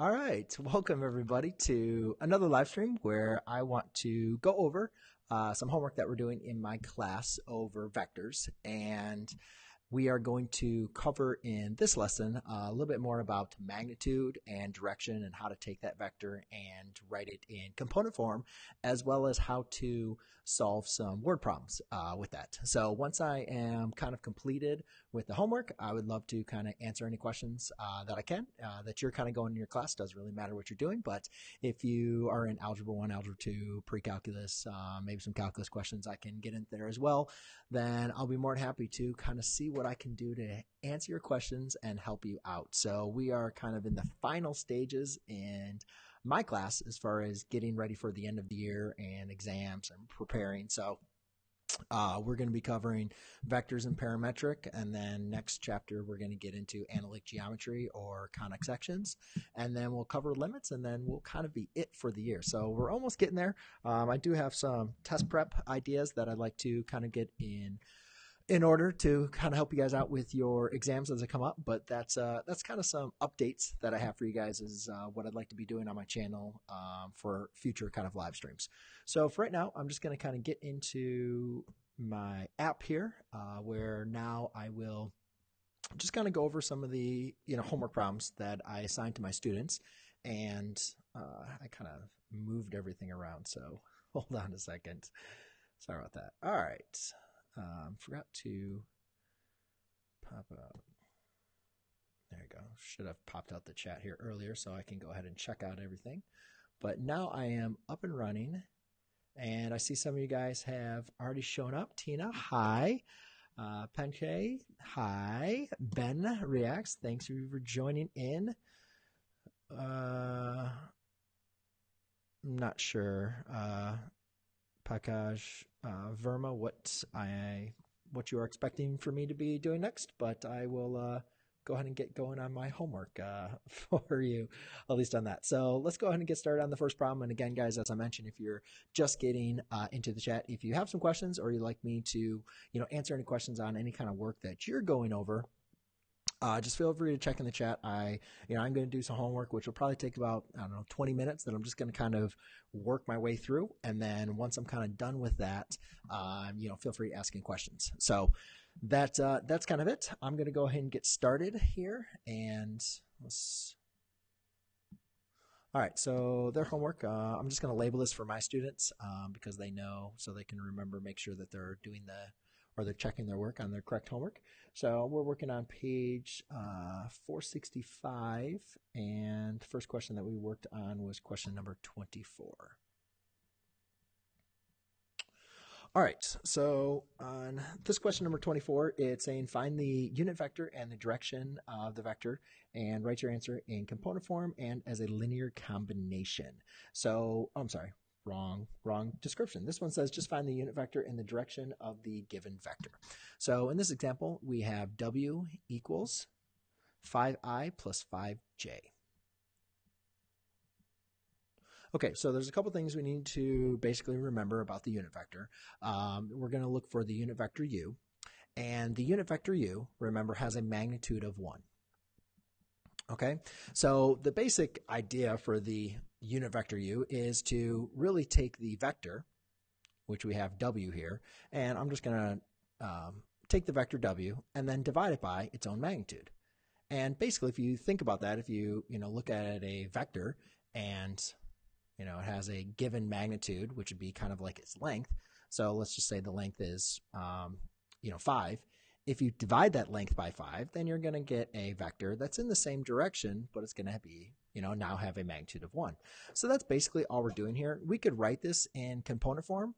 All right, welcome everybody to another live stream where I want to go over some homework that we're doing in my class over vectors. And we are going to cover in this lesson a little bit more about magnitude and direction and how to take that vector and write it in component form, as well as how to solve some word problems with that. So once I am kind of completed with the homework, I would love to kind of answer any questions that I can that you're kind of going in your class. Doesn't really matter what you're doing, but if you are in Algebra 1, Algebra 2, pre-calculus, maybe some calculus questions I can get in there as well, then I'll be more than happy to kind of see what I can do to answer your questions and help you out. So we are kind of in the final stages in my class as far as getting ready for the end of the year and exams and preparing. So we're going to be covering vectors and parametric, and then next chapter we're going to get into analytic geometry or conic sections, and then we'll cover limits, and then we'll kind of be it for the year. So we're almost getting there. I do have some test prep ideas that I'd like to kind of get in order to kind of help you guys out with your exams as they come up. But that's kind of some updates that I have for you guys is what I'd like to be doing on my channel for future kind of live streams. So for right now, I'm just going to kind of get into my app here where now I will just kind of go over some of the homework problems that I assigned to my students. And I kind of moved everything around, so hold on a second. Sorry about that. All right. Forgot to pop out. There you go. Should have popped out the chat here earlier so I can go ahead and check out everything. But now I am up and running, and I see some of you guys have already shown up. Tina, hi. Penke, hi. Ben reacts. Thanks for joining in. I'm not sure. Pakaj, Verma, what you are expecting for me to be doing next, but I will go ahead and get going on my homework for you, at least on that. So let's go ahead and get started on the first problem. And again, guys, as I mentioned, if you're just getting into the chat, if you have some questions or you'd like me to answer any questions on any kind of work that you're going over, just feel free to check in the chat. I'm going to do some homework, which will probably take about, 20 minutes that I'm just going to kind of work my way through. And then once I'm kind of done with that, feel free to ask any questions. So that's kind of it. I'm going to go ahead and get started here. And all right, so their homework, I'm just going to label this for my students because they know, so they can remember, make sure that they're doing they're checking their work on their correct homework. So we're working on page 465, and the first question that we worked on was question number 24. All right, so on this question number 24, it's saying find the unit vector and the direction of the vector and write your answer in component form and as a linear combination. So, I'm sorry. Wrong description. This one says just find the unit vector in the direction of the given vector. So in this example, we have W equals 5I plus 5J. Okay, so there's a couple things we need to basically remember about the unit vector. We're going to look for the unit vector U, and the unit vector U, remember, has a magnitude of 1. Okay, so the basic idea for the unit vector U is to really take the vector, which we have W here, and I'm just going to take the vector W and then divide it by its own magnitude. And basically, if you think about that, if you look at a vector and it has a given magnitude, which would be kind of like its length. So let's just say the length is 5. If you divide that length by 5, then you're going to get a vector that's in the same direction, but it's going to be, now have a magnitude of 1. So that's basically all we're doing here. We could write this in component form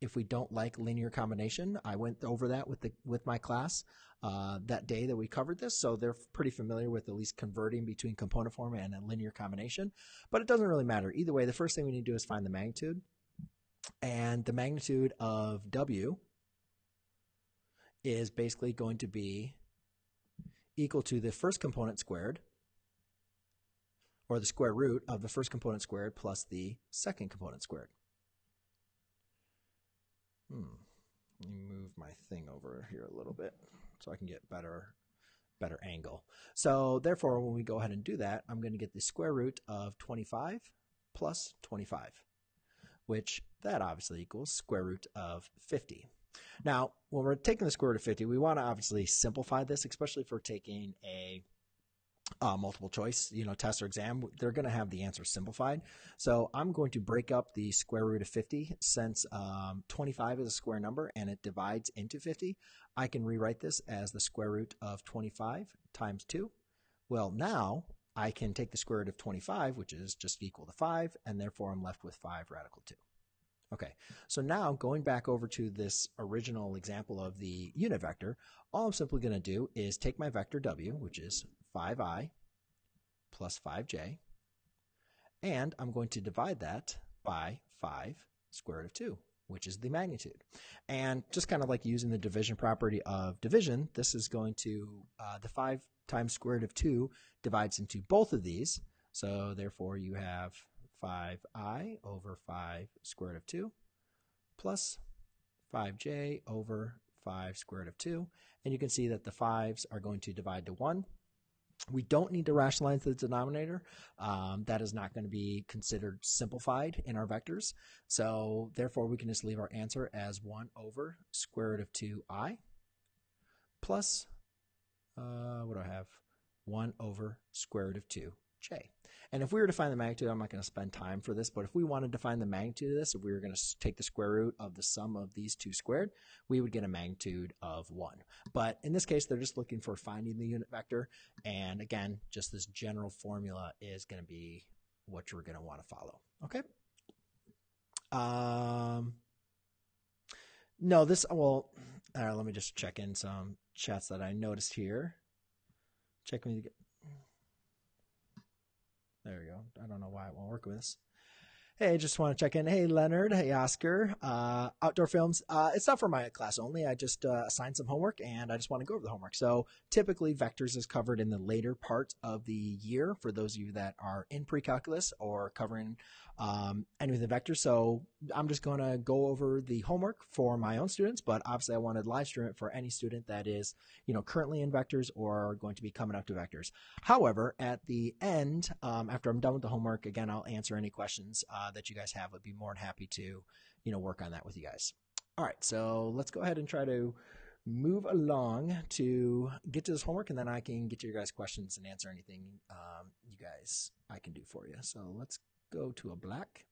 if we don't like linear combination. I went over that with my class that day that we covered this, so they're pretty familiar with at least converting between component form and a linear combination. But it doesn't really matter. Either way, the first thing we need to do is find the magnitude. And the magnitude of W is basically going to be equal to the first component squared, or the square root of the first component squared plus the second component squared. Let me move my thing over here a little bit so I can get better better angle. So therefore, when we go ahead and do that, I'm going to get the square root of 25 plus 25, which that obviously equals square root of 50. Now, when we're taking the square root of 50, we want to obviously simplify this, especially if we're taking a multiple choice, test or exam. They're going to have the answer simplified. So I'm going to break up the square root of 50 since 25 is a square number and it divides into 50. I can rewrite this as the square root of 25 times 2. Well, now I can take the square root of 25, which is just equal to 5, and therefore I'm left with 5 radical 2. Okay, so now going back over to this original example of the unit vector, all I'm simply going to do is take my vector w, which is 5i plus 5j, and I'm going to divide that by 5 square root of 2, which is the magnitude. And just kind of like using the division property of division, this is going to, the 5 times square root of 2 divides into both of these, so therefore you have 5i over 5 square root of 2 plus 5j over 5 square root of 2. And you can see that the 5s are going to divide to 1. We don't need to rationalize the denominator. That is not going to be considered simplified in our vectors. So therefore, we can just leave our answer as 1 over square root of 2i plus, what do I have? 1 over square root of 2j. And if we were to find the magnitude, I'm not going to spend time for this, but if we wanted to find the magnitude of this, if we were going to take the square root of the sum of these two squared, we would get a magnitude of 1. But in this case, they're just looking for finding the unit vector. And again, just this general formula is going to be what you're going to want to follow. Okay? No, this, well, let me just check in some chats that I noticed here. Check me. There we go. I don't know why it won't work with this. Hey, just want to check in. Hey, Leonard. Hey, Oscar. Outdoor films. It's not for my class only. I just assigned some homework, and I just want to go over the homework. So typically, vectors is covered in the later part of the year for those of you that are in pre-calculus or covering any of the vectors. So I'm just going to go over the homework for my own students, but obviously I wanted live stream it for any student that is, currently in vectors or going to be coming up to vectors. However, at the end, after I'm done with the homework, again, I'll answer any questions that you guys have. I'd be more than happy to, work on that with you guys. All right, so let's go ahead and try to move along to get to this homework, and then I can get to your guys' questions and answer anything I can do for you. So let's go to a black.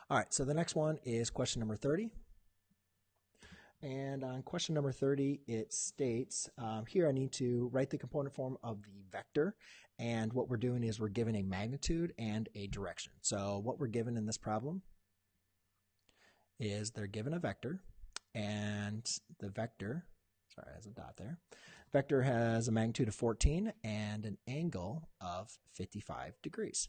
All right, so the next one is question number 30. And on question number 30, it states, here I need to write the component form of the vector. And what we're doing is we're given a magnitude and a direction. So what we're given in this problem is they're given a vector, and the vector, sorry, it has a dot there. Vector has a magnitude of 14 and an angle of 55 degrees.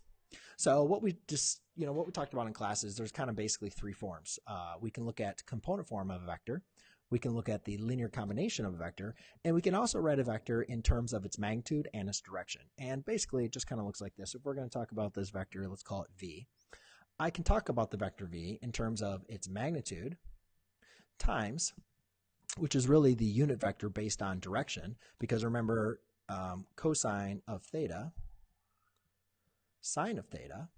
So what we just, what we talked about in class is there's kind of basically three forms. We can look at component form of a vector. We can look at the linear combination of a vector, and we can also write a vector in terms of its magnitude and its direction. And basically, it just kind of looks like this. If we're going to talk about this vector, let's call it V. I can talk about the vector V in terms of its magnitude times, which is really the unit vector based on direction, because remember, cosine of theta, sine of theta,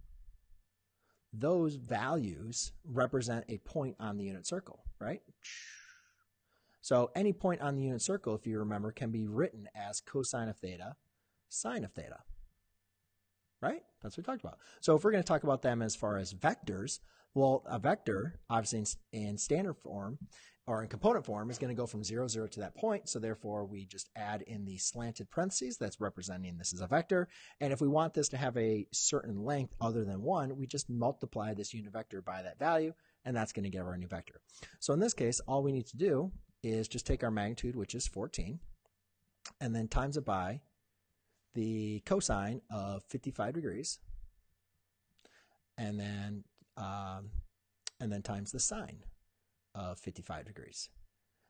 those values represent a point on the unit circle, right? So any point on the unit circle, if you remember, can be written as cosine of theta, sine of theta, right? That's what we talked about. So if we're going to talk about them as far as vectors, well, a vector, obviously in standard form or in component form, is going to go from 0, 0 to that point. So therefore, we just add in the slanted parentheses that's representing this as a vector. And if we want this to have a certain length other than 1, we just multiply this unit vector by that value, and that's going to give our new vector. So in this case, all we need to do is just take our magnitude, which is 14, and then times it by the cosine of 55 degrees, and then times the sine of 55 degrees.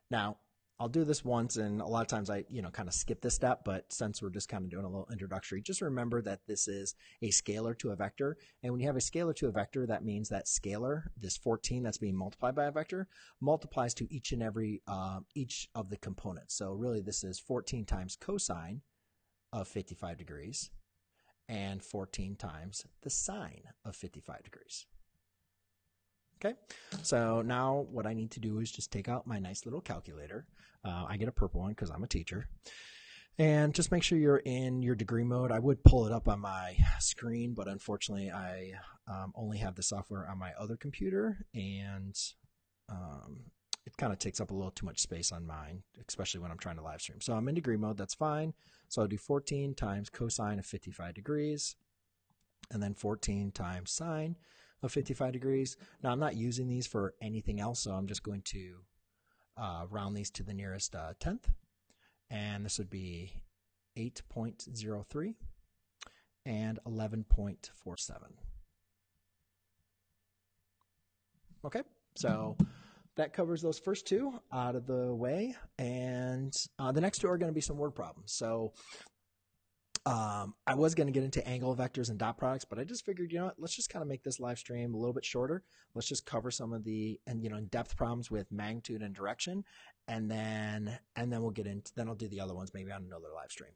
Now, I'll do this once, and a lot of times I, kind of skip this step, but since we're just kind of doing a little introductory, just remember that this is a scalar to a vector. And when you have a scalar to a vector, that means that scalar, this 14 that's being multiplied by a vector, multiplies to each and every, each of the components. So really this is 14 times cosine of 55 degrees and 14 times the sine of 55 degrees. Okay, so now what I need to do is just take out my nice little calculator. I get a purple one because I'm a teacher. And just make sure you're in your degree mode. I would pull it up on my screen, but unfortunately I only have the software on my other computer, and it kind of takes up a little too much space on mine, especially when I'm trying to live stream. So I'm in degree mode, that's fine. So I'll do 14 times cosine of 55 degrees, and then 14 times sine of 55 degrees. Now I'm not using these for anything else, so I'm just going to round these to the nearest tenth, and this would be 8.03 and 11.47. Okay, so that covers those first two out of the way, and the next two are going to be some word problems. So I was going to get into angle vectors and dot products, but I just figured, let's just kind of make this live stream a little bit shorter. Let's just cover some of the in-depth problems with magnitude and direction, and then we'll get into, then I'll do the other ones maybe on another live stream.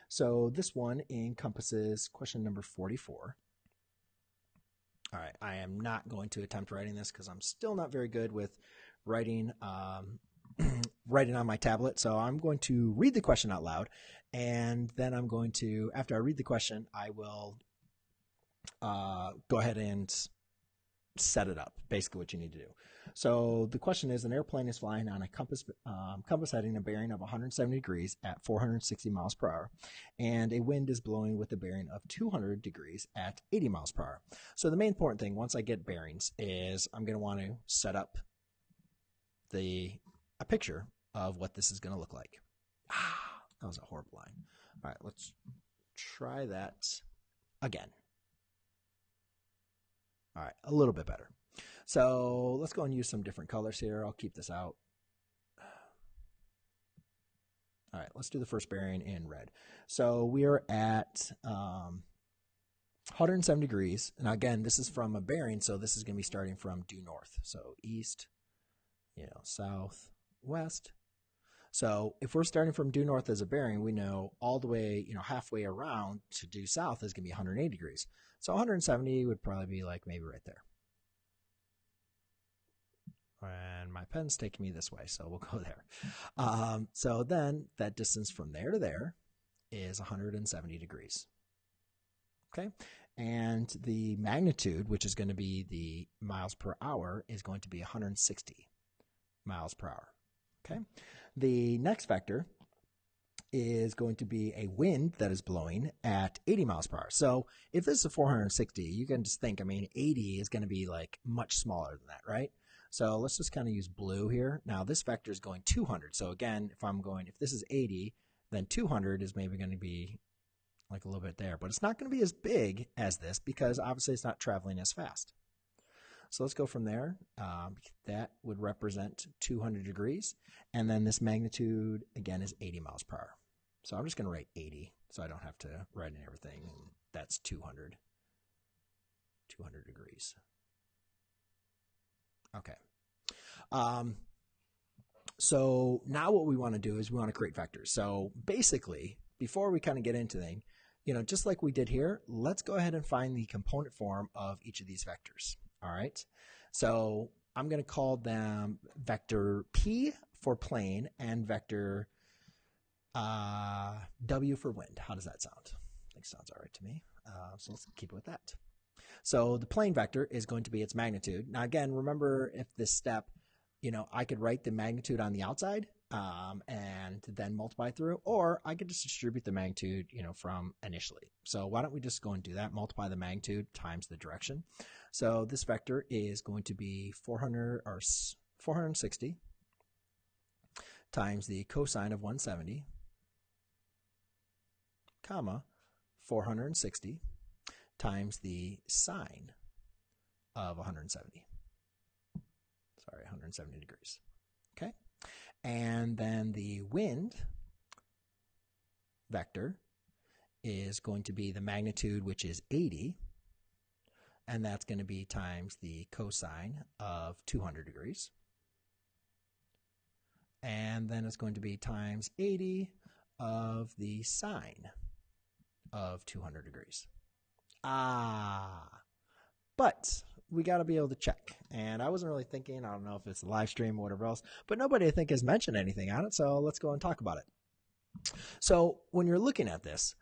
So this one encompasses question number 44. All right, I am not going to attempt writing this because I'm still not very good with writing writing on my tablet. So I'm going to read the question out loud, and then I'm going to, after I read the question, I will go ahead and set it up, basically what you need to do. So the question is, an airplane is flying on a compass heading a bearing of 170 degrees at 460 miles per hour, and a wind is blowing with a bearing of 200 degrees at 80 miles per hour. So the main important thing, once I get bearings, is I'm going to want to set up a picture of what this is going to look like. That was a horrible line. All right, let's try that again. All right, a little bit better. So let's go and use some different colors here. I'll keep this out. All right, let's do the first bearing in red. So we are at 170 degrees. And again, this is from a bearing, so this is going to be starting from due north. So east, south, west. So if we're starting from due north as a bearing, we know all the way, halfway around to due south is going to be 180 degrees. So 170 would probably be like maybe right there. And my pen's taking me this way, so we'll go there. So then that distance from there to there is 170 degrees. Okay, and the magnitude, which is going to be the miles per hour, is going to be 160 miles per hour. Okay, the next vector is going to be a wind that is blowing at 80 miles per hour. So if this is a 460, you can just think, 80 is going to be like much smaller than that, right? So let's just kind of use blue here. Now this vector is going 200. So again, if this is 80, then 200 is maybe going to be like a little bit there, but it's not going to be as big as this because obviously it's not traveling as fast. So let's go from there. That would represent 200 degrees. And then this magnitude, again, is 80 miles per hour. So I'm just going to write 80 so I don't have to write in everything. That's 200 degrees. Okay. So now what we want to do is we want to create vectors. So basically, before we kind of get into things, just like we did here, let's go ahead and find the component form of each of these vectors. All right. So I'm going to call them vector P for plane and vector W for wind. How does that sound? I think it sounds all right to me. So let's keep it with that. So the plane vector is going to be its magnitude. Now, again, remember if this step, I could write the magnitude on the outside and then multiply through, or I could just distribute the magnitude, from initially. So why don't we just go and do that? Multiply the magnitude times the direction. So this vector is going to be 460 times the cosine of 170, comma, 460 times the sine of 170. Sorry, 170 degrees. Okay. And then the wind vector is going to be the magnitude, which is 80, and that's going to be times the cosine of 200 degrees. And then it's going to be times 80 of the sine of 200 degrees. But we got to be able to check. And I wasn't really thinking, I don't know if it's a live stream or whatever else, but nobody I think has mentioned anything on it, so let's go and talk about it. So when you're looking at this,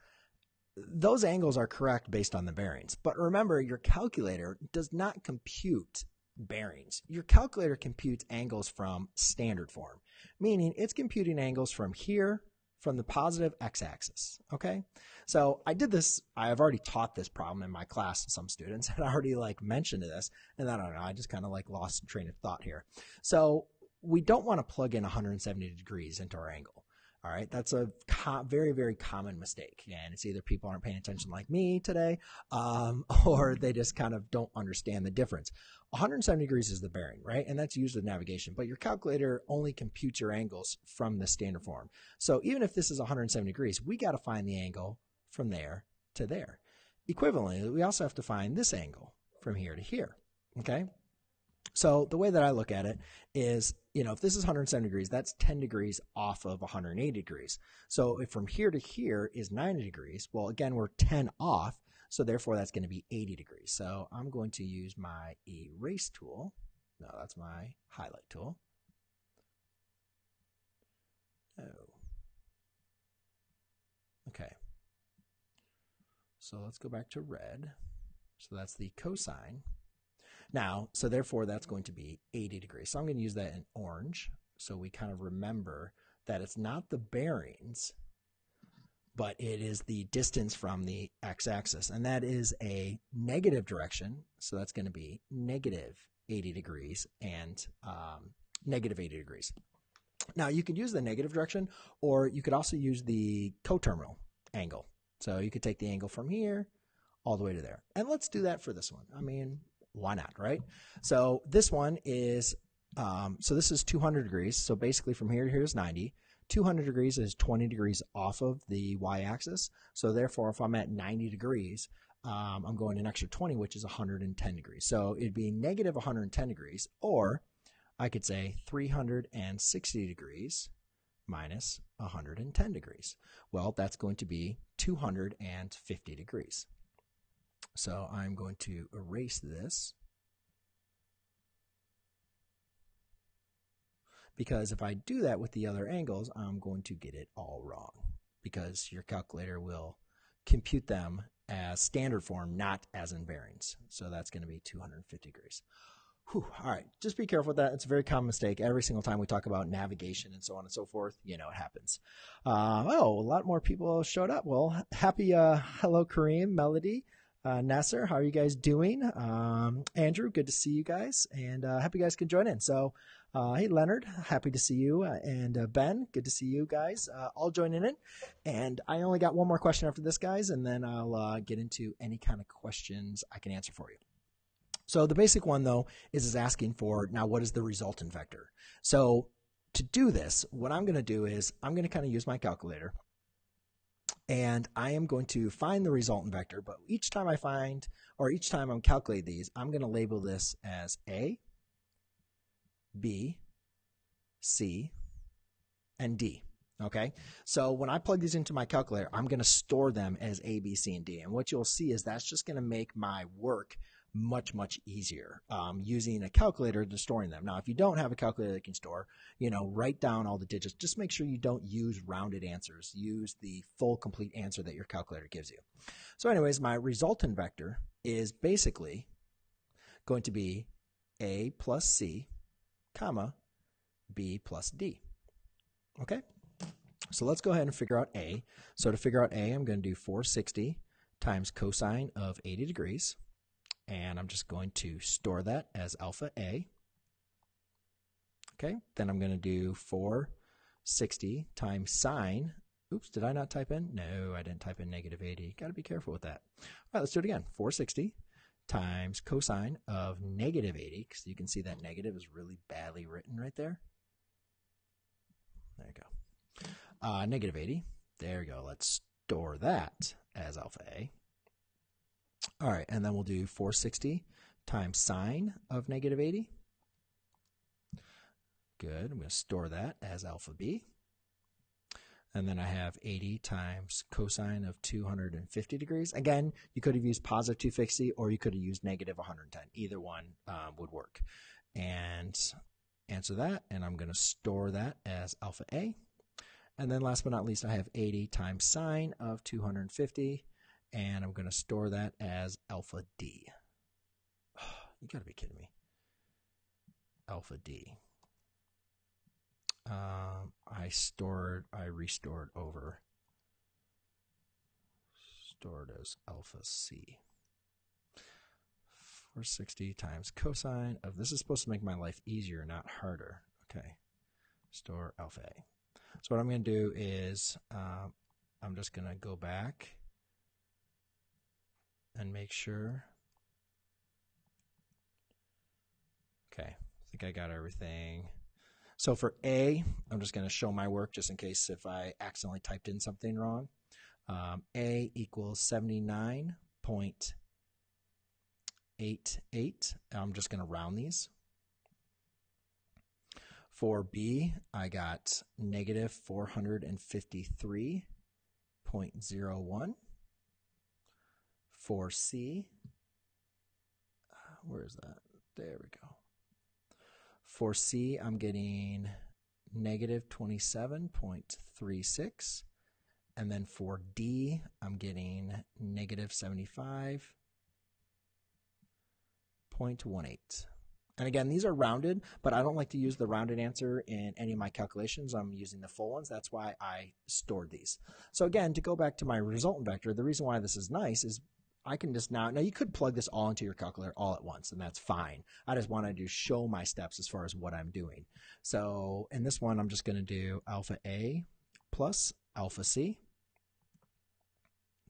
those angles are correct based on the bearings. But remember, your calculator does not compute bearings. Your calculator computes angles from standard form, meaning it's computing angles from here, from the positive x-axis, okay? So I did this, I've already taught this problem in my class to some students, and I already mentioned this, and I don't know, I just kind of lost train of thought here. So we don't want to plug in 170 degrees into our angle. All right, that's a very, very common mistake, and it's either people aren't paying attention like me today, or they just kind of don't understand the difference. 170 degrees is the bearing, right? And that's used with navigation, but your calculator only computes your angles from the standard form. So even if this is 170 degrees, we got to find the angle from there to there. Equivalently, we also have to find this angle from here to here, okay? So the way that I look at it is, if this is 170 degrees, that's 10 degrees off of 180 degrees. So if from here to here is 90 degrees, well, again, we're 10 off, so therefore that's going to be 80 degrees. So I'm going to use my erase tool. No, that's my highlight tool. Oh. Okay. So let's go back to red. So that's the cosine. Now, so therefore that's going to be 80 degrees. So I'm going to use that in orange so we kind of remember that it's not the bearings, but it is the distance from the x-axis. And that is a negative direction. So that's going to be negative 80 degrees and negative 80 degrees. Now, you could use the negative direction, or you could also use the coterminal angle. So you could take the angle from here all the way to there. And let's do that for this one. I mean, why not, right? So this one is, so this is 200 degrees. So basically from here to here is 90. 200 degrees is 20 degrees off of the y-axis. So therefore, if I'm at 90 degrees, I'm going an extra 20, which is 110 degrees. So it'd be negative 110 degrees, or I could say 360 degrees minus 110 degrees. Well, that's going to be 250 degrees. So I'm going to erase this, because if I do that with the other angles, I'm going to get it all wrong, because your calculator will compute them as standard form, not as in bearings. So that's going to be 250 degrees. Whew. All right, just be careful with that. It's a very common mistake. Every single time we talk about navigation and so on and so forth, it happens. A lot more people showed up. Well, happy hello, Kareem, Melody. Nasser, how are you guys doing? Andrew, good to see you guys, and happy you guys can join in. So, hey, Leonard, happy to see you, and Ben, good to see you guys, all joining in. And I only got one more question after this, guys, and then I'll get into any kind of questions I can answer for you. So the basic one, though, is asking for, now, what is the resultant vector? So to do this, what I'm going to do is I'm going to kind of use my calculator, and I am going to find the resultant vector, but each time I find, or each time I'm calculating these, I'm going to label this as A, B, C, and D. Okay, so when I plug these into my calculator, I'm going to store them as A, B, C, and D. And what you'll see is that's just going to make my work much, much easier using a calculator to storing them. Now, if you don't have a calculator that can store, write down all the digits. Just make sure you don't use rounded answers. Use the full, complete answer that your calculator gives you. So anyways, my resultant vector is basically going to be A plus C, comma, B plus D. Okay? So let's go ahead and figure out A. So to figure out A, I'm going to do 460 times cosine of 80 degrees. And I'm just going to store that as alpha A. Okay, then I'm going to do 460 times sine. Oops, did I not type in? No, I didn't type in negative 80. Got to be careful with that. All right, let's do it again. 460 times cosine of negative 80, because you can see that negative is really badly written right there. There you go. Negative 80. There we go. Let's store that as alpha A. All right, and then we'll do 460 times sine of negative 80. Good. I'm going to store that as alpha B. And then I have 80 times cosine of 250 degrees. Again, you could have used positive 250 or you could have used negative 110. Either one would work. And answer that, and I'm going to store that as alpha A. And then last but not least, I have 80 times sine of 250, and I'm going to store that as alpha D. You got to be kidding me. Alpha D. I restored over. Stored as alpha C. 460 times cosine of, this is supposed to make my life easier, not harder. Okay. Store alpha A. So what I'm going to do is I'm just going to go back and make sure. Okay. I think I got everything. So for A, I'm just going to show my work just in case if I accidentally typed in something wrong. A equals 79.88. I'm just going to round these. For B, I got negative 453.01. For C, where is that? There we go. For C, I'm getting negative 27.36. And then for D, I'm getting negative 75.18. And again, these are rounded, but I don't like to use the rounded answer in any of my calculations. I'm using the full ones. That's why I stored these. So again, to go back to my resultant vector, the reason why this is nice is I can just now you could plug this all into your calculator all at once, and that's fine. I just wanted to show my steps as far as what I'm doing. So in this one, I'm just going to do alpha A plus alpha C.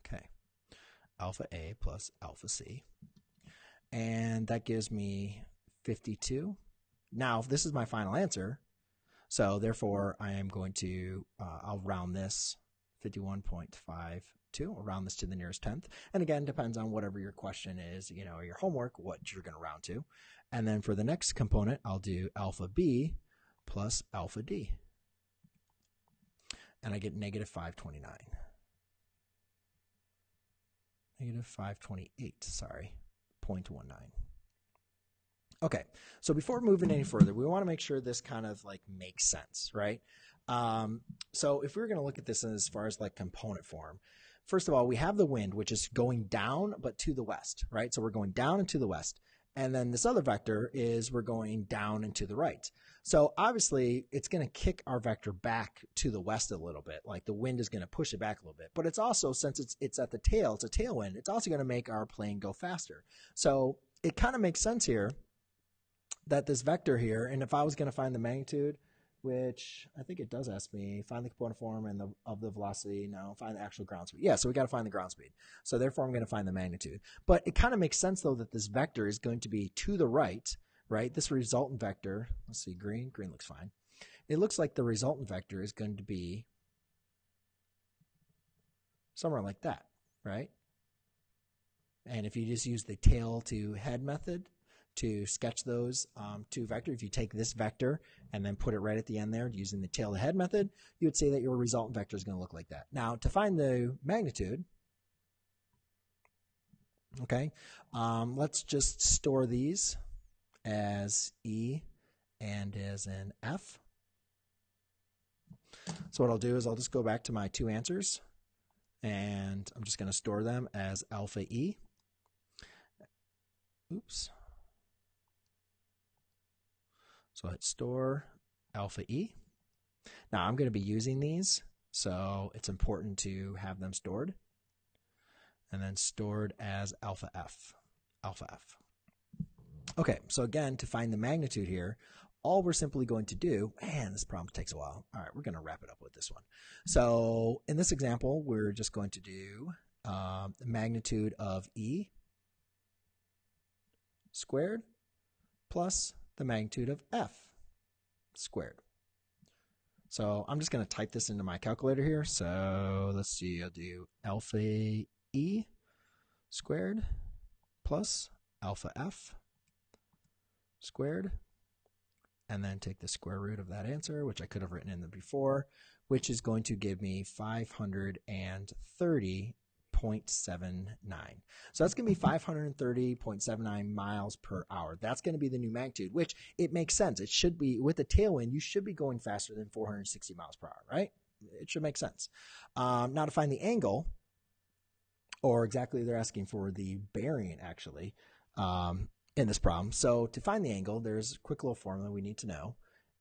Okay, alpha A plus alpha C. And that gives me 52. Now, this is my final answer. So therefore, I am going to, I'll round this 51.52. I'll round this to the nearest tenth. And again, depends on whatever your question is, you know, your homework, what you're going to round to. And then for the next component, I'll do alpha B plus alpha D. And I get negative 529. Negative 528, sorry, 0.19. Okay, so before moving any further, we want to make sure this kind of like makes sense, right? So if we were going to look at this as far as like component form, first of all, we have the wind, which is going down, but to the west, right? So we're going down and to the west. And then this other vector is we're going down and to the right. So obviously it's going to kick our vector back to the west a little bit. Like the wind is going to push it back a little bit. But it's also, since it's at the tail, it's a tailwind, it's also going to make our plane go faster. So it kind of makes sense here that this vector here, and if I was going to find the magnitude, which I think it does ask me, find the component form and of the velocity. No, find the actual ground speed. Yeah, so we got to find the ground speed. So therefore, I'm going to find the magnitude. But it kind of makes sense, though, that this vector is going to be to the right, right? This resultant vector, let's see, green looks fine. It looks like the resultant vector is going to be somewhere like that, right? And if you just use the tail to head method to sketch those two vectors, if you take this vector and then put it right at the end there using the tail to head method, you would say that your resultant vector is going to look like that. Now, to find the magnitude, okay, let's just store these as E and as an F. So what I'll do is I'll just go back to my two answers, and I'm just going to store them as alpha E. Oops. So let's store alpha E. Now I'm going to be using these, so it's important to have them stored. And then stored as alpha F. Alpha F. Okay, so again, to find the magnitude here, all we're simply going to do, man, this problem takes a while. All right, we're going to wrap it up with this one. So in this example, we're just going to do the magnitude of E squared plus the magnitude of F squared. So I'm just going to type this into my calculator here. So let's see, I'll do alpha E squared plus alpha F squared, and then take the square root of that answer, which I could have written in the before, which is going to give me 530.79. So that's going to be 530.79 miles per hour. That's going to be the new magnitude, which it makes sense. It should be, with a tailwind, you should be going faster than 460 miles per hour, right? It should make sense. Now to find the angle, or exactly they're asking for the bearing actually, in this problem. So to find the angle, there's a quick little formula we need to know,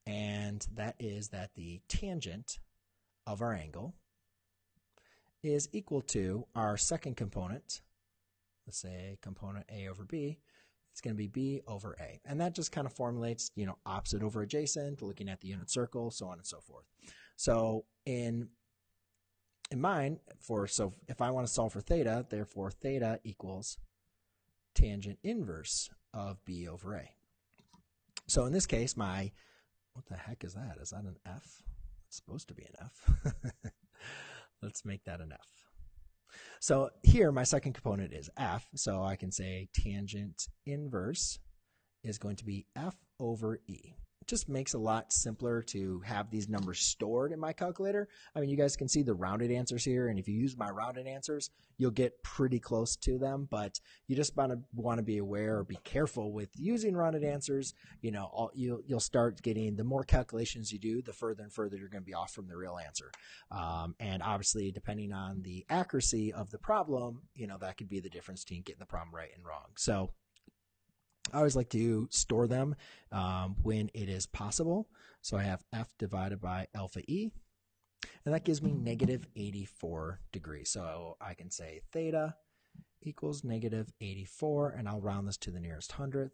and that is that the tangent of our angle is equal to our second component. Let's say component A over B. It's going to be B over A. And that just kind of formulates, opposite over adjacent, looking at the unit circle, so on and so forth. So in mine, so if I want to solve for theta, therefore theta equals tangent inverse of B over A. So in this case, what the heck is that? Is that an F? It's supposed to be an F. Let's make that an F. So here, my second component is F, so I can say tangent inverse is going to be F over E. It just makes it a lot simpler to have these numbers stored in my calculator. I mean, you guys can see the rounded answers here, and if you use my rounded answers, you'll get pretty close to them, but you just want to be aware or be careful with using rounded answers. You'll start getting, the more calculations you do, the further and further you're going to be off from the real answer. And obviously, depending on the accuracy of the problem, that could be the difference between getting the problem right and wrong. So I always like to store them when it is possible. So I have F divided by alpha E, and that gives me negative 84 degrees. So I can say theta equals negative 84, and I'll round this to the nearest to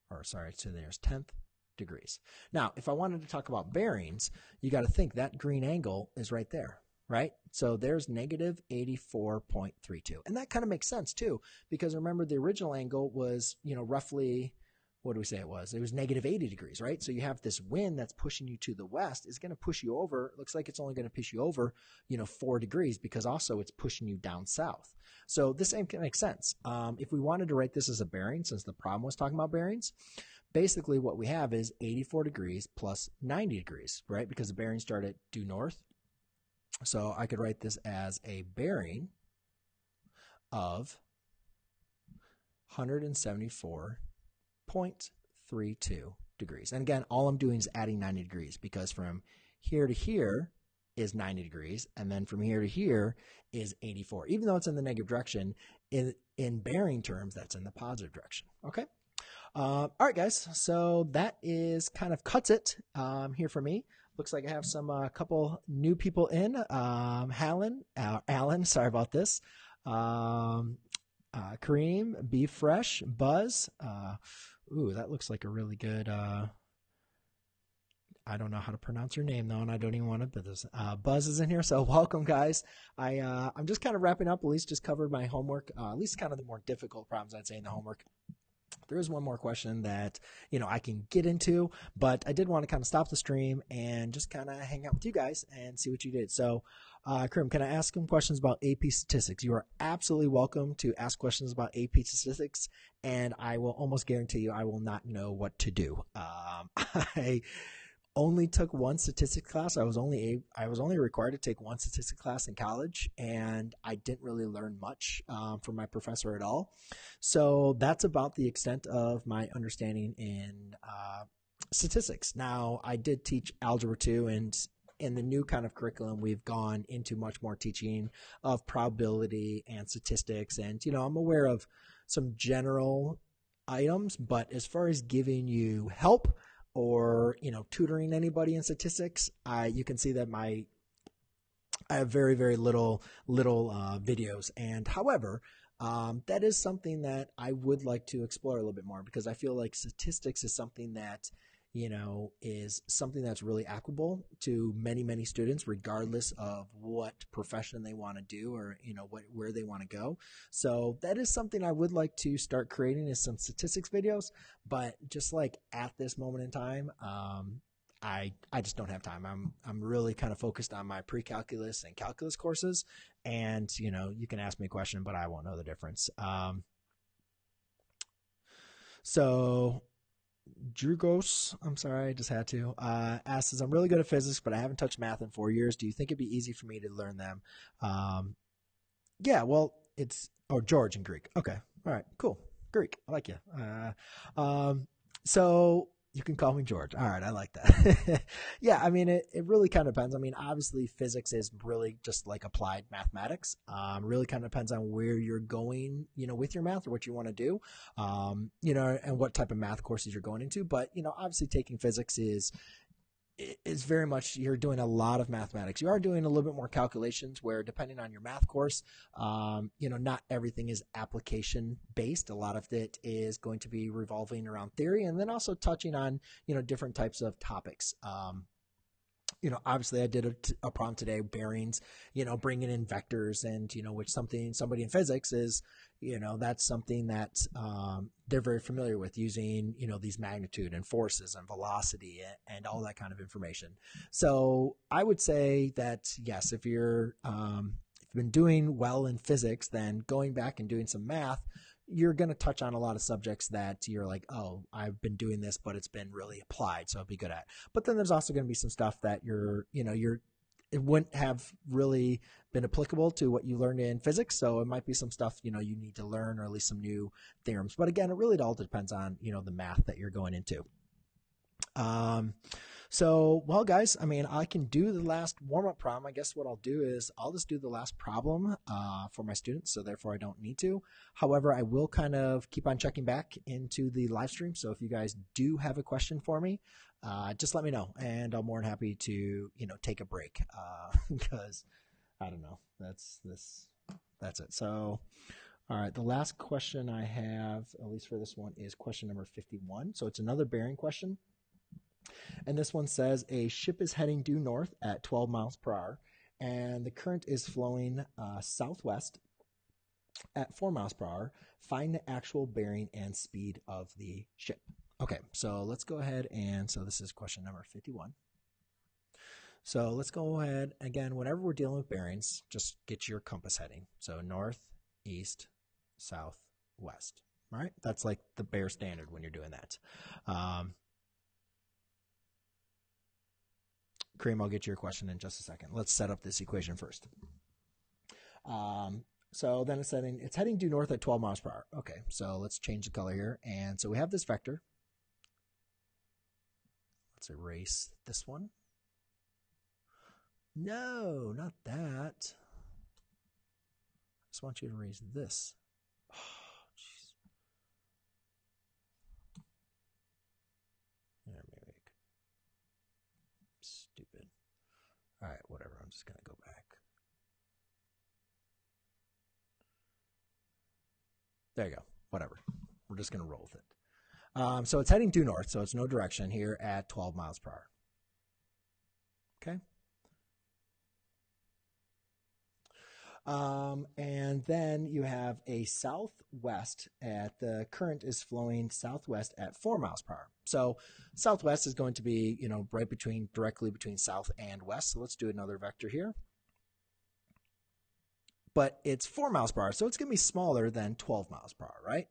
the nearest 10th degrees. Now, if I wanted to talk about bearings, you got to think that green angle is right there, right? So there's negative 84.32. And that kind of makes sense too, because remember the original angle was, roughly, what do we say it was? It was negative 80 degrees, right? So you have this wind that's pushing you to the west is going to push you over. It looks like it's only going to push you over, 4 degrees, because also it's pushing you down south. So this makes sense. If we wanted to write this as a bearing, since the problem was talking about bearings, basically what we have is 84 degrees plus 90 degrees, right? Because the bearings start at due north. So I could write this as a bearing of 174.32 degrees. And again, all I'm doing is adding 90 degrees, because from here to here is 90 degrees, and then from here to here is 84. Even though it's in the negative direction, in bearing terms, that's in the positive direction. Okay? All right, guys. So that is kind of cuts it here for me. Looks like I have some couple new people in. Alan, sorry about this. Kareem, Be Fresh, Buzz. Ooh, that looks like a really good. I don't know how to pronounce your name though, and I don't even want to put this. Buzz is in here, so welcome, guys. I'm just kind of wrapping up. At least just covered my homework. At least kind of the more difficult problems I'd say in the homework. There is one more question that, I can get into, but I did want to kind of stop the stream and just kind of hang out with you guys and see what you did. So, Karim, can I ask some questions about AP statistics? You are absolutely welcome to ask questions about AP statistics, and I will almost guarantee you I will not know what to do. I only took one statistics class. I was only required to take one statistics class in college, and I didn't really learn much from my professor at all. So that's about the extent of my understanding in statistics. Now, I did teach Algebra 2, and in the new kind of curriculum, we've gone into much more teaching of probability and statistics. And, I'm aware of some general items, but as far as giving you help or, tutoring anybody in statistics, you can see that I have very, very little videos. And however, that is something that I would like to explore a little bit more, because I feel like statistics is something that, is something that's really applicable to many, many students, regardless of what profession they want to do or, where they want to go. So that is something I would like to start creating, is some statistics videos, but just like at this moment in time, I just don't have time. I'm really kind of focused on my pre-calculus and calculus courses, and you can ask me a question, but I won't know the difference. So Drugos, I'm sorry, I just had to, asks, I'm really good at physics, but I haven't touched math in 4 years. Do you think it'd be easy for me to learn them? Yeah, well, George in Greek. Okay. All right, cool. Greek. I like you. So you can call me George. All right. I like that. Yeah. I mean, it really kind of depends. I mean, obviously physics is really just like applied mathematics. Really kind of depends on where you're going, with your math or what you want to do, and what type of math courses you're going into. But, obviously taking physics is very much, you're doing a lot of mathematics. You are doing a little bit more calculations where, depending on your math course, not everything is application based. A lot of it is going to be revolving around theory, and then also touching on, different types of topics. Obviously I did a problem today, bearings, bringing in vectors, and, which somebody in physics is, that's something that they're very familiar with, using, these magnitude and forces and velocity and all that kind of information. So I would say that, yes, if you've been doing well in physics, then going back and doing some math, you're going to touch on a lot of subjects that you're like, oh, I've been doing this, but it's been really applied, so I'll be good at. But then there's also going to be some stuff that it wouldn't have really been applicable to what you learned in physics. So it might be some stuff, you need to learn, or at least some new theorems. But again, it really all depends on, the math that you're going into. So, well, guys, I mean, I can do the last warm-up problem. I guess what I'll do is I'll just do the last problem for my students, so therefore I don't need to. However, I will kind of keep on checking back into the live stream. So if you guys do have a question for me, just let me know, and I'm more than happy to, take a break because I don't know. That's it. So, all right, the last question I have, at least for this one, is question number 51. So it's another bearing question. And this one says, a ship is heading due north at 12 miles per hour, and the current is flowing southwest at 4 miles per hour. Find the actual bearing and speed of the ship. Okay, so let's go ahead, and so this is question number 51. So let's go ahead, again, whenever we're dealing with bearings, just get your compass heading. So north, east, south, west. All right, that's like the bare standard when you're doing that. Kareem, I'll get to your question in just a second. Let's set up this equation first. So then it's heading due north at 12 miles per hour. Okay, so let's change the color here. And so we have this vector. Let's erase this one. No, not that. I just want you to erase this. Oh, jeez. Stupid. All right, whatever. I'm just going to go back. There you go. Whatever. We're just going to roll with it. So it's heading due north, so it's no direction here at 12 miles per hour. Okay. And then you have a southwest the current is flowing southwest at 4 miles per hour. So southwest is going to be, right directly between south and west. So let's do another vector here. But it's 4 miles per hour, so it's going to be smaller than 12 miles per hour, right?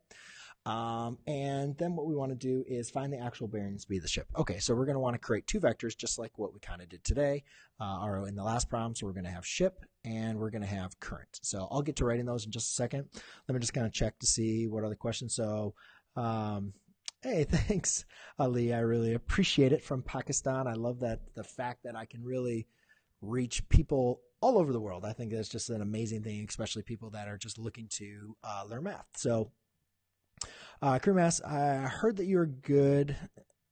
And then what we want to do is find the actual bearing and speed of the ship. Okay, so we're going to want to create two vectors, just like what we kind of did today, or in the last problem. So we're going to have ship, and we're going to have current. So I'll get to writing those in just a second. Let me just kind of check to see what other questions. So, hey, thanks, Ali. I really appreciate it, from Pakistan. I love the fact that I can really reach people all over the world. I think that's just an amazing thing, especially people that are just looking to learn math. So, Kareem asks, I heard that you're good.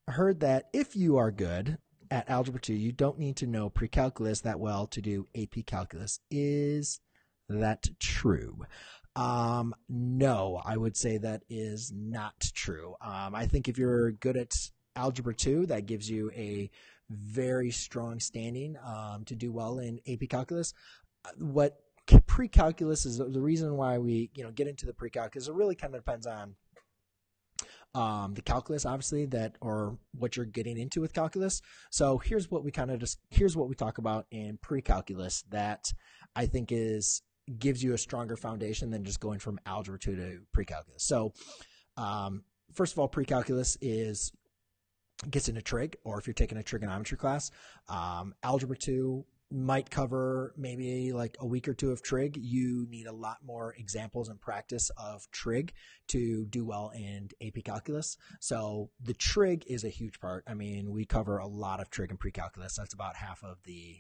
I heard that if you are good at Algebra 2, you don't need to know pre-calculus that well to do AP Calculus. Is that true? No, I would say that is not true. I think if you're good at Algebra 2, that gives you a very strong standing to do well in AP Calculus. What pre-calculus is, the reason why we get into the pre-calculus, it really kind of depends on the calculus, obviously, or what you're getting into with calculus. So here's what we talk about in pre-calculus that I think gives you a stronger foundation than just going from algebra 2 to pre-calculus. So first of all, pre-calculus gets into trig, or if you're taking a trigonometry class, algebra 2 might cover maybe like a week or two of trig. You need a lot more examples and practice of trig to do well in AP Calculus. So the trig is a huge part. I mean, we cover a lot of trig and pre-calculus. That's about half of the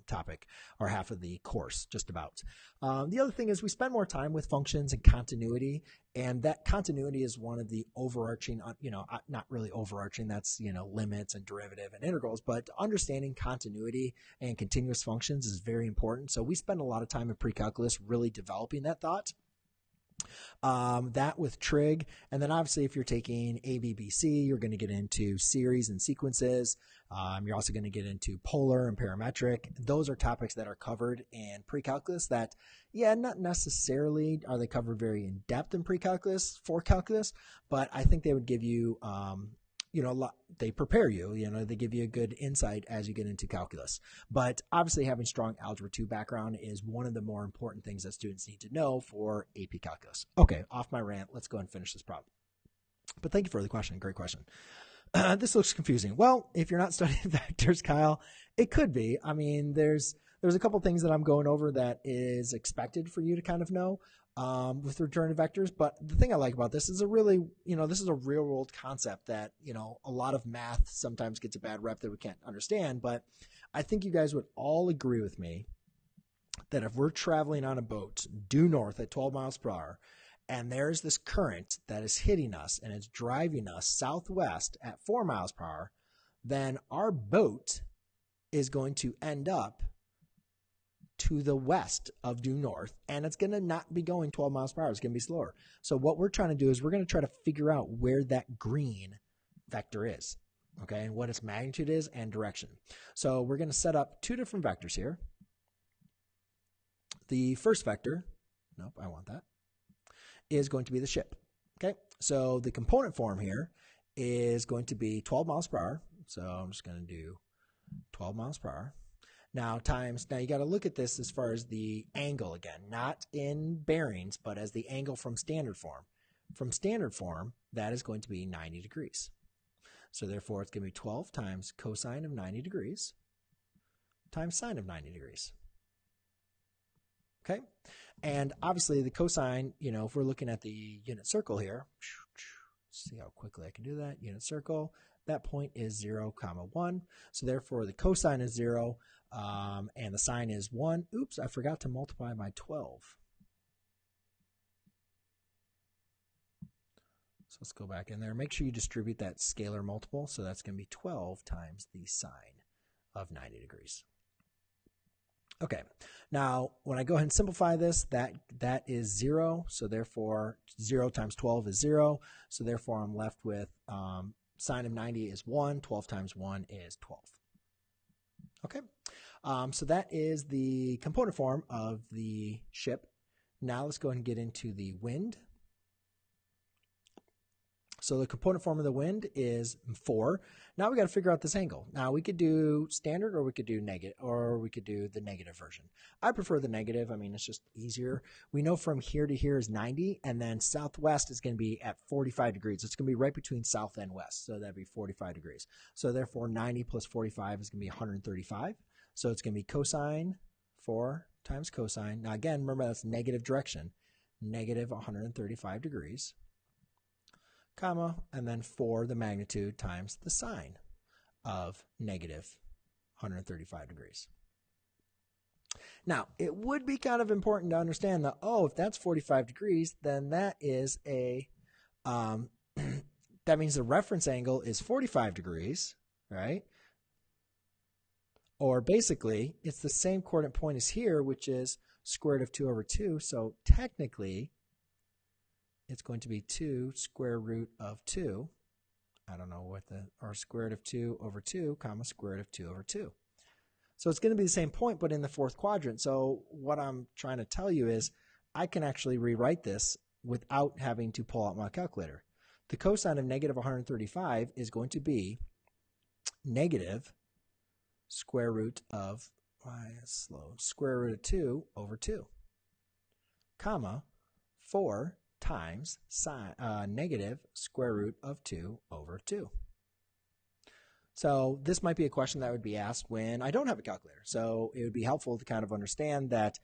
topic, or half of the course, just about. The other thing is we spend more time with functions and continuity, and that continuity is one of the overarching, not really overarching, that's, limits and derivative and integrals, but understanding continuity and continuous functions is very important. So we spend a lot of time in pre-calculus really developing that thought. That with trig, and then obviously if you're taking ABBC, you're going to get into series and sequences. You're also going to get into polar and parametric. Those are topics that are covered in pre-calculus that, not necessarily are they covered very in depth in pre-calculus for calculus, but I think they would give you, a lot, they prepare you, they give you a good insight as you get into calculus. But obviously having strong algebra 2 background is one of the more important things that students need to know for AP Calculus. Okay, off my rant. Let's go and finish this problem. But thank you for the question. Great question. This looks confusing. Well, if you're not studying vectors, Kyle, it could be. I mean, there's a couple things that I'm going over that is expected for you to kind of know with return to vectors. But the thing I like about this is this is a real world concept that, a lot of math sometimes gets a bad rep that we can't understand. But I think you guys would all agree with me that if we're traveling on a boat due north at 12 miles per hour, and there's this current that is hitting us and it's driving us southwest at 4 miles per hour, then our boat is going to end up to the west of due north, and it's going to not be going 12 miles per hour. It's going to be slower. So what we're trying to do is we're going to try to figure out where that green vector is, okay, and what its magnitude is and direction. So we're going to set up two different vectors here. The first vector, is going to be the ship. Okay, so the component form here is going to be 12 miles per hour. So I'm just going to do 12 miles per hour. Now you got to look at this as far as the angle again, not in bearings, but as the angle from standard form. From standard form, that is going to be 90 degrees. So therefore, it's going to be 12 times cosine of 90 degrees times sine of 90 degrees. Okay, and obviously the cosine, if we're looking at the unit circle here, see how quickly I can do that. Unit circle, that point is 0, 1. So therefore the cosine is 0, and the sine is 1. Oops, I forgot to multiply by 12. So let's go back in there. Make sure you distribute that scalar multiple. So that's going to be 12 times the sine of 90 degrees. Okay, now when I go ahead and simplify this, that is 0, so therefore 0 times 12 is 0, so therefore I'm left with sine of 90 is 1, 12 times 1 is 12. Okay, so that is the component form of the ship. Now let's go ahead and get into the wind. So the component form of the wind is 4. Now we got to figure out this angle. Now we could do standard, or we could do negative, or we could do the negative version. I prefer the negative. I mean, it's just easier. We know from here to here is 90, and then southwest is going to be at 45 degrees. It's going to be right between south and west, so that'd be 45 degrees. So therefore 90 plus 45 is going to be 135. So it's going to be cosine 4 times cosine. Now again, remember that's negative direction, negative 135 degrees. Comma, and then 4 the magnitude times the sine of negative 135 degrees. Now, it would be kind of important to understand that, if that's 45 degrees, then that is that means the reference angle is 45 degrees, right? Or basically, it's the same coordinate point as here, which is square root of 2 over 2. So technically, it's going to be 2 square root of 2. I don't know what or square root of 2 over 2, comma, square root of 2 over 2. So it's going to be the same point, but in the fourth quadrant. So what I'm trying to tell you is I can actually rewrite this without having to pull out my calculator. the cosine of negative 135 is going to be negative square root of, square root of 2 over 2, comma, 4 times negative square root of 2 over 2. So this might be a question that would be asked when I don't have a calculator. So it would be helpful to kind of understand that,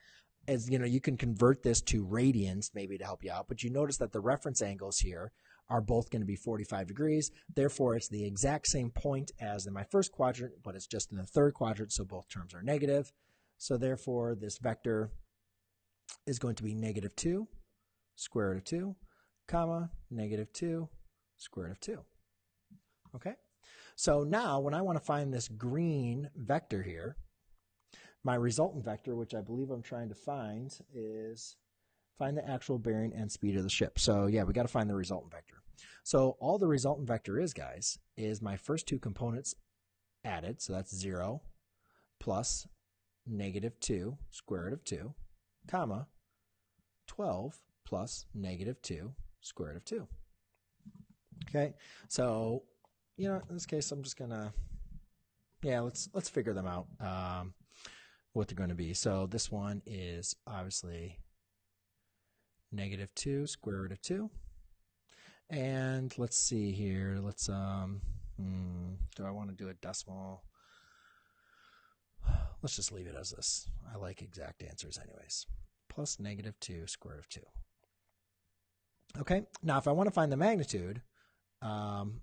as you know, you can convert this to radians maybe to help you out, but you notice that the reference angles here are both going to be 45 degrees. Therefore, it's the exact same point as in my first quadrant, but it's just in the third quadrant, so both terms are negative. So therefore, this vector is going to be negative 2 square root of 2, comma, negative 2 square root of 2. Okay? So now when I want to find this green vector here, my resultant vector, which I believe I'm trying to find, is find the actual bearing and speed of the ship. So yeah, we got to find the resultant vector. So all the resultant vector is, guys, is my first two components added. So that's 0 plus negative 2 square root of 2, comma, 12 plus negative 2 square root of 2. Okay, so you know, in this case, I'm just gonna, let's figure them out, what they're going to be. So this one is obviously negative 2 square root of 2, and let's see here. Let's do I want to do a decimal? Let's just leave it as this. I like exact answers, anyways. Plus negative 2 square root of 2. Okay, now if I want to find the magnitude, am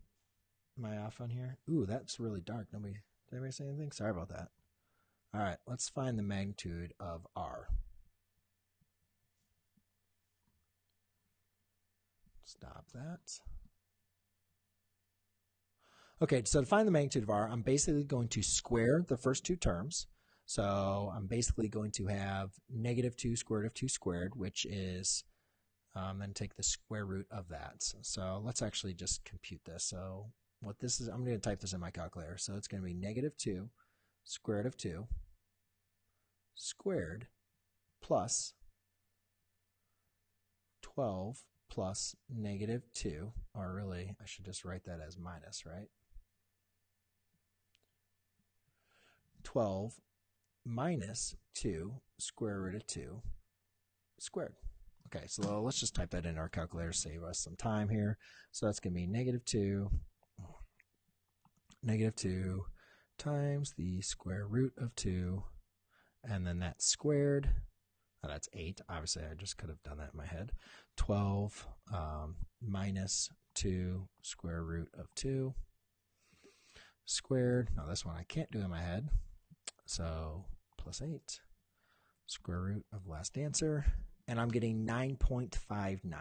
I off on here? Ooh, that's really dark. Did anybody say anything? Sorry about that. All right, let's find the magnitude of R. Stop that. Okay, so to find the magnitude of R, I'm basically going to square the first two terms. So I'm basically going to have negative 2 square root of 2 squared, which is, then take the square root of that. So let's actually just compute this. So what this is, I'm going to type this in my calculator. So it's going to be negative 2 square root of 2 squared plus 12 plus negative 2, or really, I should just write that as minus, right? 12 minus 2 square root of 2 squared. Okay, so let's just type that in our calculator, save us some time here. So that's going to be negative 2 times the square root of 2, and then that's squared. Oh, that's 8. Obviously, I just could have done that in my head. 12 minus 2 square root of 2 squared. Now this one I can't do in my head. So plus 8 square root of last answer. And I'm getting 9.59.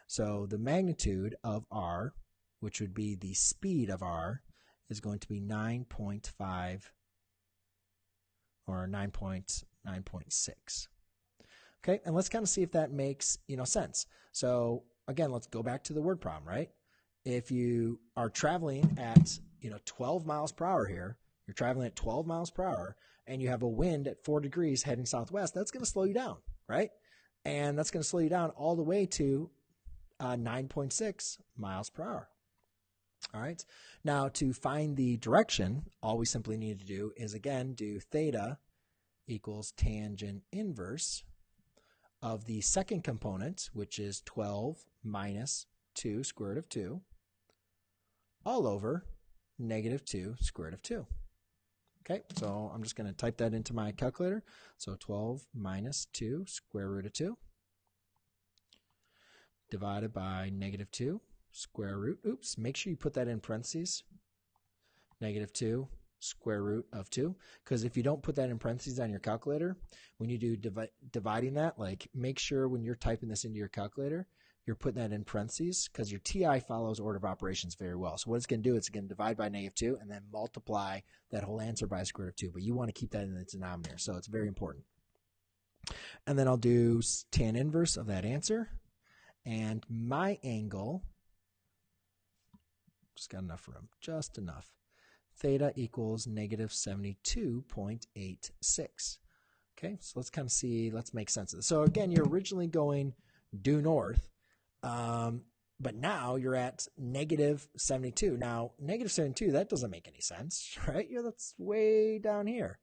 So the magnitude of R, which would be the speed of R, is going to be 9.5 or 9.6. Okay, and let's kind of see if that makes, sense. So again, let's go back to the word problem, right? If you are traveling at, 12 miles per hour here, you're traveling at 12 miles per hour, and you have a wind at 4 degrees heading southwest, that's going to slow you down, right? And that's going to slow you down all the way to 9.6 miles per hour. All right. Now, to find the direction, all we simply need to do is, again, do theta equals tangent inverse of the second component, which is 12 minus 2 square root of 2, all over negative 2 square root of 2. Okay, so I'm just going to type that into my calculator. So 12 minus 2 square root of 2 divided by negative 2 square root. Oops, make sure you put that in parentheses. Negative 2 square root of 2. Because if you don't put that in parentheses on your calculator, when you do dividing that, make sure when you're typing this into your calculator, you're putting that in parentheses, because your TI follows order of operations very well. So what it's going to do, it's going to divide by negative 2 and then multiply that whole answer by square root of 2. But you want to keep that in the denominator, so it's very important. And then I'll do tan inverse of that answer. And my angle, just got enough room, just enough. Theta equals negative 72.86. Okay, so let's kind of see, let's make sense of this. So again, you're originally going due north. but now you're at negative 72. Now, negative 72, that doesn't make any sense, right? That's way down here.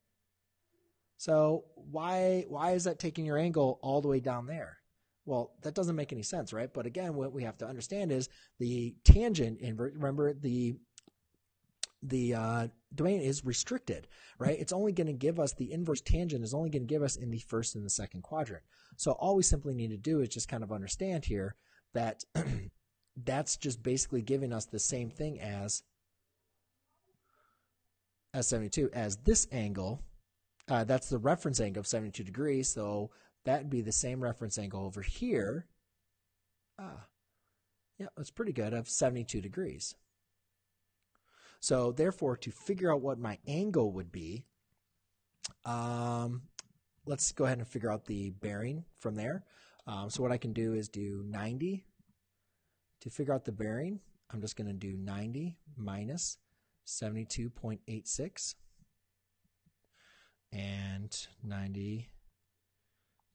So why is that taking your angle all the way down there? Well, that doesn't make any sense, right? But again, what we have to understand is the tangent invert. Remember, the domain is restricted, right? It's only going to give us the inverse tangent is only going to give us in the first and the second quadrant. So all we simply need to do is just kind of understand here that that's just basically giving us the same thing as 72 as this angle. That's the reference angle of 72 degrees. So that'd be the same reference angle over here. Yeah, that's pretty good, of 72 degrees. So therefore, to figure out what my angle would be, let's go ahead and figure out the bearing from there. So what I can do is do 90. To figure out the bearing, I'm just going to do 90 minus 72.86. And 90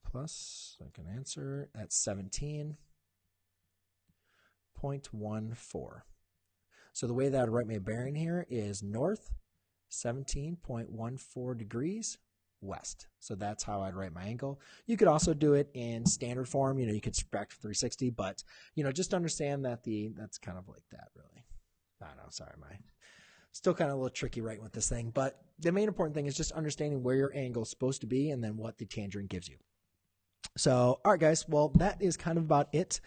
plus, I can answer, that's 17.14. So the way that I would write my bearing here is north 17.14 degrees west. So that's how I'd write my angle. You could also do it in standard form. You could subtract 360, but just understand that that's kind of like that, really. I don't know. Sorry, still kind of a little tricky writing with this thing, but the main important thing is just understanding where your angle is supposed to be and then what the tangent gives you. So, all right, guys. Well, that is kind of about it.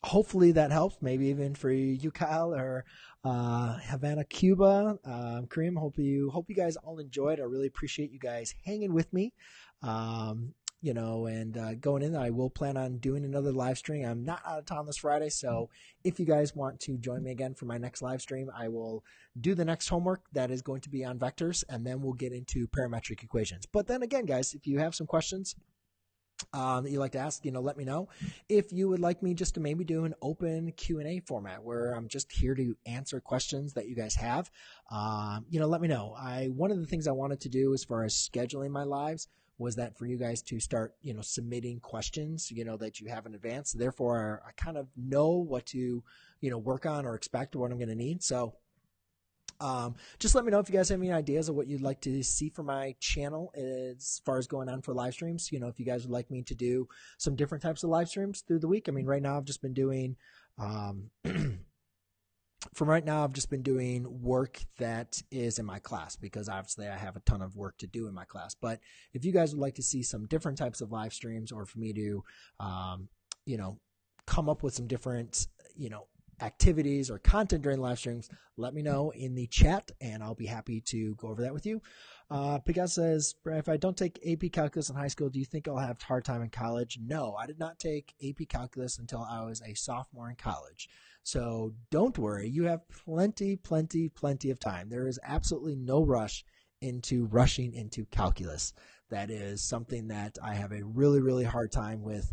Hopefully that helps, maybe even for you, Kyle, or Havana, Cuba. Kareem, hope you guys all enjoyed. I really appreciate you guys hanging with me. And going in, I will plan on doing another live stream. I'm not out of town this Friday, so if you guys want to join me again for my next live stream, I will do the next homework that is going to be on vectors, and then we'll get into parametric equations. But then again, guys, if you have some questions that you'd like to ask, let me know. If you would like me just to maybe do an open Q&A format where I'm just here to answer questions that you guys have, let me know. One of the things I wanted to do as far as scheduling my lives was that for you guys to start, submitting questions, that you have in advance. Therefore, I kind of know what to, work on or expect what I'm going to need. So just let me know if you guys have any ideas of what you'd like to see for my channel as far as going on for live streams. If you guys would like me to do some different types of live streams through the week. I mean, right now I've just been doing, work that is in my class because obviously I have a ton of work to do in my class. But if you guys would like to see some different types of live streams or for me to, come up with some different, activities or content during live streams, let me know in the chat and I'll be happy to go over that with you. Picasso says, if I don't take AP Calculus in high school, do you think I'll have a hard time in college? No, I did not take AP Calculus until I was a sophomore in college. So don't worry, you have plenty of time. There is absolutely no rush into rushing into calculus. That is something that I have a really hard time with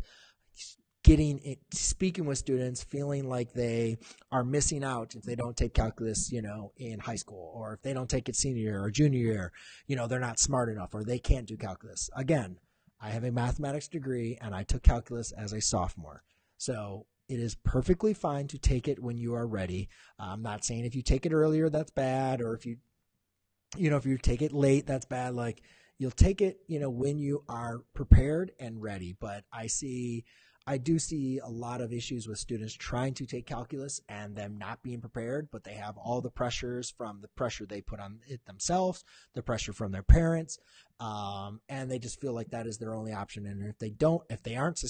speaking with students, feeling like they are missing out if they don't take calculus, in high school, or if they don't take it senior year or junior year, they're not smart enough or they can't do calculus. Again, I have a mathematics degree and I took calculus as a sophomore. So it is perfectly fine to take it when you are ready. I'm not saying if you take it earlier, that's bad, or if you take it late, that's bad. Like, you'll take it, when you are prepared and ready. But I do see a lot of issues with students trying to take calculus and them not being prepared, but they have all the pressures from the pressure they put on it themselves, the pressure from their parents, and they just feel like that is their only option. And if they aren't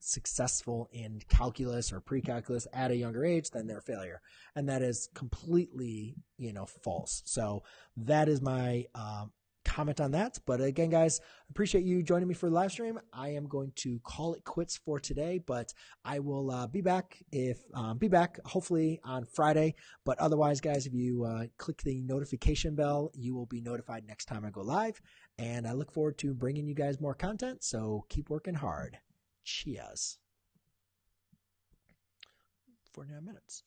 successful in calculus or pre-calculus at a younger age, then they're a failure. And that is completely, false. So that is my comment on that. But again, guys, appreciate you joining me for the live stream. I am going to call it quits for today, but I will be back hopefully on Friday. But otherwise, guys, if you click the notification bell, you will be notified next time I go live. And I look forward to bringing you guys more content. So keep working hard. Cheers. 49 minutes.